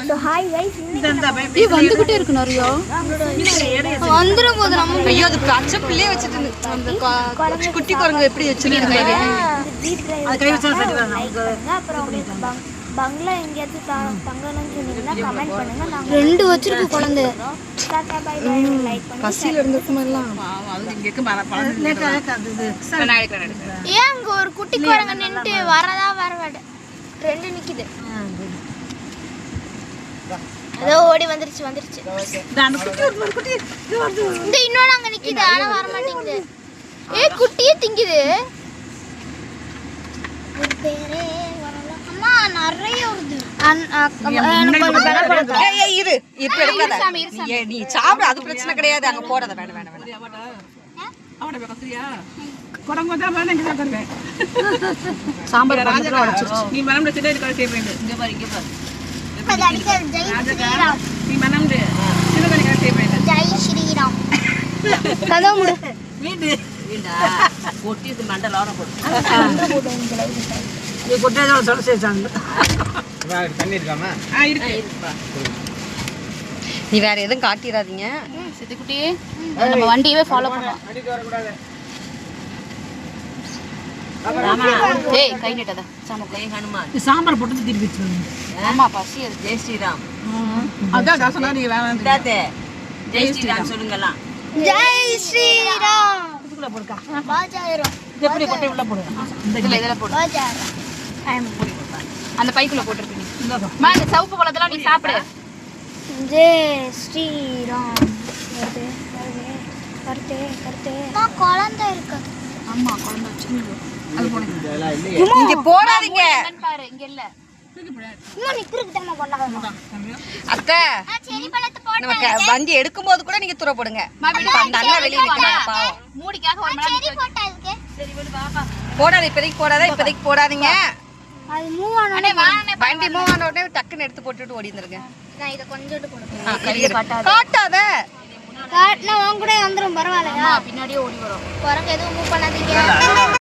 So hi guys, இது வந்துகிட்டே இருக்கு நிறைய. வந்துற போது நம்ம ஐயோ அது பச்சை பிள்ளைய வச்சிட்டு அந்த குட்டி குரங்கு எப்படி வச்சிருக்கீங்க கையில? அது கை வச்சா சரி தான் நமக்கு. அப்புறம் பங்களா எங்கயாச்சு தங்கணும்னு சொன்னீங்கன்னா கமெண்ட் பண்ணுங்க. நாங்க ரெண்டு வச்சிருக்கு குழந்தை. டாடா பை பை லைக் பண்ணுங்க. பசில இருந்துக்குமா எல்லாம். அது இங்கக்கு லேட்டா அது நான் எடுக்கிறேன். ஏன் அங்க ஒரு குட்டி குரங்கு நின்னு வரவட ரெண்டு நிக்குது. அதோ ஓடி வந்துருச்சு. அந்த குட்டி ஒரு குட்டி இது வருது. இந்த இன்னொரு அங்க நிக்குது ஆனா வர மாட்டேங்குது. ஏய் குட்டியே திங்குது. ஒரு பேரே வரல. அம்மா நிறைய வருது. ஏய் இரு இப்ப எடுக்காத. நீ சாப்பிடு அது பிரச்சனை கிடையாது அங்க போடாத வேண்டாம். அவட பக்கறியா? குரங்கு தான் வேணும் இங்க தரேன். சாம்பார் ராஜா அடிச்சிருச்சு. நீ மனம் வச்சிட்டே இருக்க சேப்பேன். இங்க பாரு. ஜெய் நீ மனம்டு சிவகணிகா சேப்பேன். ஸ்ரீராம் கதவு மூடு. வீடா கொட்டிது மண்டலான போடு. நீ கொட்டேதோ சொல்ல சேச்சாங்க. தண்ணி இருக்காமா? இருக்குப்பா. நீ வேற எதுவும் காட்டிராதீங்க. சித்திக்குட்டி நம்ம வண்டியவே ஃபாலோ பண்ணலாம். அடிக்கு வர கூடாது. ஏய் கை நீட்டாத. சாமக்கை ஹனுமான். சாம்பார் போட்டு திருப்பி வச்சிருங்க. ஆமா பசி அது. ஜெய் ஸ்ரீராம். அதான் நான் சொன்னா நீங்க வேணாம். தாத்தே ஜெய் ஸ்ரீராம் சொல்லுங்கலாம். ஜெய் ஸ்ரீராம். இதுக்குள்ள போடுக்கா. பாஜாயிரம். இது எப்படி கொட்டை உள்ள போடு. இதெல்லாம் போடு. பாஜாயிரம். அந்த பைக்குள்ள போட்டுருப்பீங்க. மா இந்த சவுப்பு பழத்தெல்லாம் நீ சாப்பிடு. ஜெய் ஸ்ரீராம். கர்த்தே நான் குழந்தை இருக்கு. ஆமா குழந்தை வச்சிருக்கீங்க. அது போடுங்க. இதெல்லாம் இல்லையே. இங்க போடாதீங்க. பாரு இங்க இல்ல. அம்மா நிக்குறதுக்கு தான் பண்ணாங்க. அத்தை செரி பழத்தை போடு. நமக்கு வண்டி எடுக்கும்போது கூட நீங்க தூர போடுங்க. அந்த அண்ணா வெளிய நிக்கறாங்க பாவம். மூடிக்காக ஒரு மணி செரி போட்டா இதுக்கு. சரி விடு பாப்பா. போடாத இப்போதைக்கு போடாதீங்க. அது மூவ் ஆனே வண்டி மூவ் ஆன உடனே டக்குன்னு எடுத்து போட்டுட்டு ஓடி வந்துருங்க. நான் இத கொஞ்சோண்டு கொடுப்பேன். காட்டாத. காட்னா உன் கூட வந்துரும் பரவாயில்லையா? பின்னாடியே ஓடி வரும். குரங்கு எதுவும் மூவ் பண்ணாதீங்க.